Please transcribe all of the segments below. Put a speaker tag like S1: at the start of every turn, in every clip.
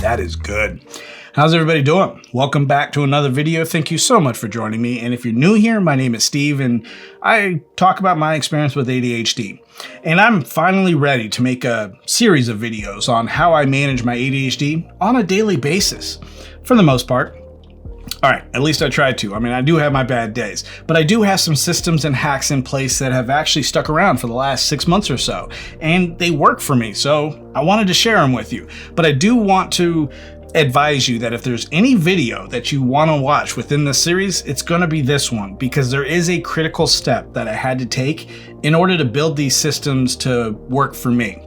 S1: That is good. How's everybody doing? Welcome back to another video. Thank you so much for joining me. And if you're new here, my name is Steve and I talk about my experience with ADHD. And I'm finally ready to make a series of videos on how I manage my ADHD on a daily basis, for the most part. All right, at least I try to. I mean, I do have my bad days, but I do have some systems and hacks in place that have actually stuck around for the last 6 months or so, and they work for me, so I wanted to share them with you. But I do want to advise you that if there's any video that you want to watch within this series, it's going to be this one, because there is a critical step that I had to take in order to build these systems to work for me.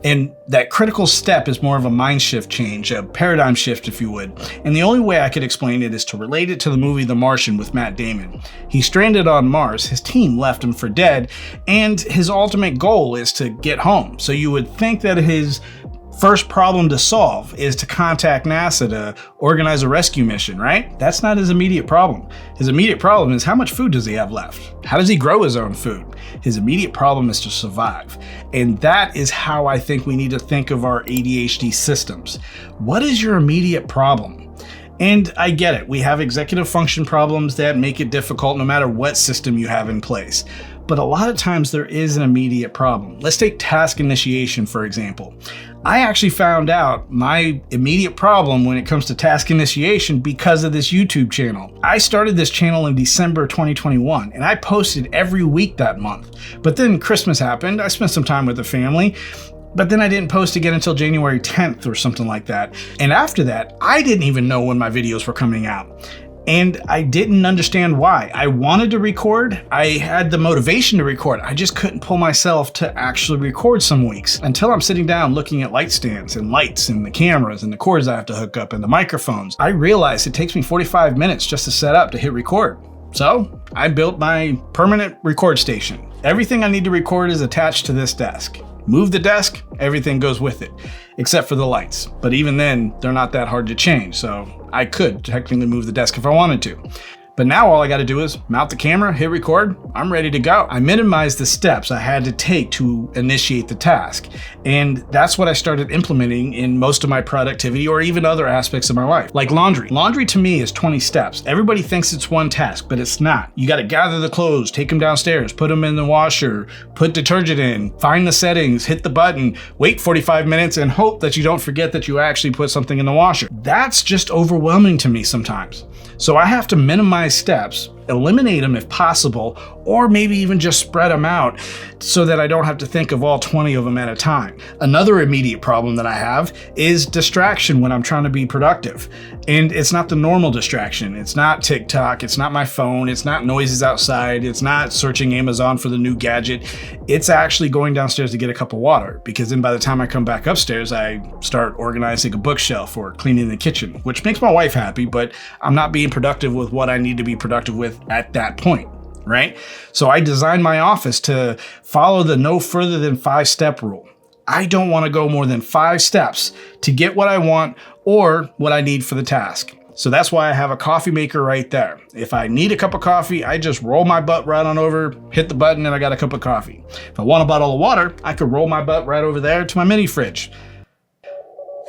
S1: And that critical step is more of a mind shift change, a paradigm shift, if you would. And the only way I could explain it is to relate it to the movie The Martian with Matt Damon. He's stranded on Mars, his team left him for dead, and his ultimate goal is to get home. So you would think that his first problem to solve is to contact NASA to organize a rescue mission, right? That's not his immediate problem. His immediate problem is how much food does he have left? How does he grow his own food? His immediate problem is to survive. And that is how I think we need to think of our ADHD systems. What is your immediate problem? And I get it, we have executive function problems that make it difficult no matter what system you have in place. But a lot of times there is an immediate problem. Let's take task initiation, for example. I actually found out my immediate problem when it comes to task initiation because of this YouTube channel. I started this channel in December 2021, and I posted every week that month. But then Christmas happened, I spent some time with the family, but then I didn't post again until January 10th or something like that. And after that, I didn't even know when my videos were coming out. And I didn't understand why. I wanted to record, I had the motivation to record, I just couldn't pull myself to actually record some weeks until I'm sitting down looking at light stands and lights and the cameras and the cords I have to hook up and the microphones. I realized it takes me 45 minutes just to set up to hit record. So I built my permanent record station. Everything I need to record is attached to this desk. Move the desk, everything goes with it, except for the lights. But even then, they're not that hard to change, so I could technically move the desk if I wanted to. But now all I gotta do is mount the camera, hit record, I'm ready to go. I minimized the steps I had to take to initiate the task. And that's what I started implementing in most of my productivity or even other aspects of my life. Like laundry. Laundry to me is 20 steps. Everybody thinks it's one task, but it's not. You gotta gather the clothes, take them downstairs, put them in the washer, put detergent in, find the settings, hit the button, wait 45 minutes and hope that you don't forget that you actually put something in the washer. That's just overwhelming to me sometimes. So I have to minimize steps, eliminate them if possible, or maybe even just spread them out so that I don't have to think of all 20 of them at a time. Another immediate problem that I have is distraction when I'm trying to be productive. And it's not the normal distraction. It's not TikTok, it's not my phone, it's not noises outside, it's not searching Amazon for the new gadget. It's actually going downstairs to get a cup of water, because then by the time I come back upstairs, I start organizing a bookshelf or cleaning the kitchen, which makes my wife happy, but I'm not being productive with what I need to be productive with at that point, right? So I designed my office to follow the no further than 5-step rule. I don't want to go more than 5 steps to get what I want or what I need for the task. So that's why I have a coffee maker right there. If I need a cup of coffee, I just roll my butt right on over, hit the button, and I got a cup of coffee. If I want a bottle of water, I could roll my butt right over there to my mini fridge.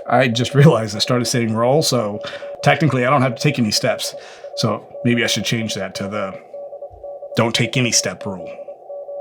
S1: I just realized I started saying roll, so technically I don't have to take any steps. So maybe I should change that to the don't take any step rule.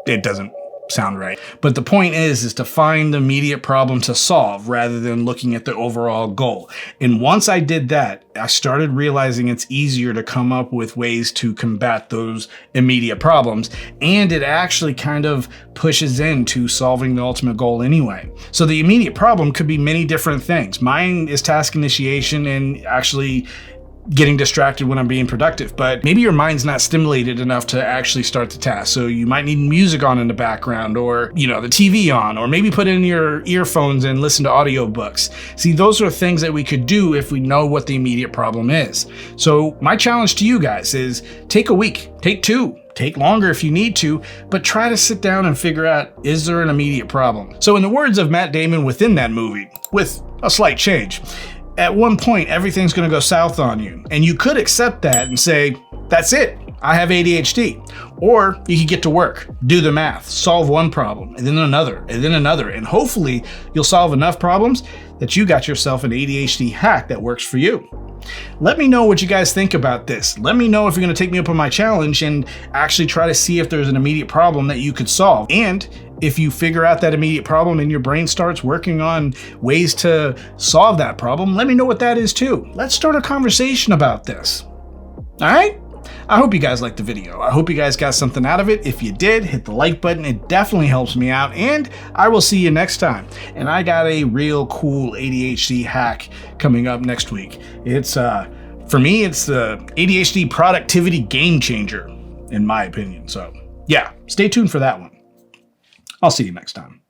S1: It doesn't sound right. But the point is to find the immediate problem to solve rather than looking at the overall goal. And once I did that, I started realizing it's easier to come up with ways to combat those immediate problems. And it actually kind of pushes into solving the ultimate goal anyway. So the immediate problem could be many different things. Mine is task initiation and actually getting distracted when I'm being productive, but maybe your mind's not stimulated enough to actually start the task. So you might need music on in the background, or, the TV on, or maybe put in your earphones and listen to audiobooks. See, those are things that we could do if we know what the immediate problem is. So my challenge to you guys is take a week, take 2, take longer if you need to, but try to sit down and figure out, is there an immediate problem? So in the words of Matt Damon within that movie, with a slight change, at one point, everything's going to go south on you. And you could accept that and say, that's it. I have ADHD. Or you could get to work, do the math, solve one problem, and then another, and then another, and hopefully you'll solve enough problems that you got yourself an ADHD hack that works for you. Let me know what you guys think about this. Let me know if you're going to take me up on my challenge and actually try to see if there's an immediate problem that you could solve. And if you figure out that immediate problem and your brain starts working on ways to solve that problem, let me know what that is too. Let's start a conversation about this. All right? I hope you guys liked the video. I hope you guys got something out of it. If you did, hit the like button. It definitely helps me out, and I will see you next time. And I got a real cool ADHD hack coming up next week. It's, for me, it's the ADHD productivity game changer, in my opinion. So yeah, stay tuned for that one. I'll see you next time.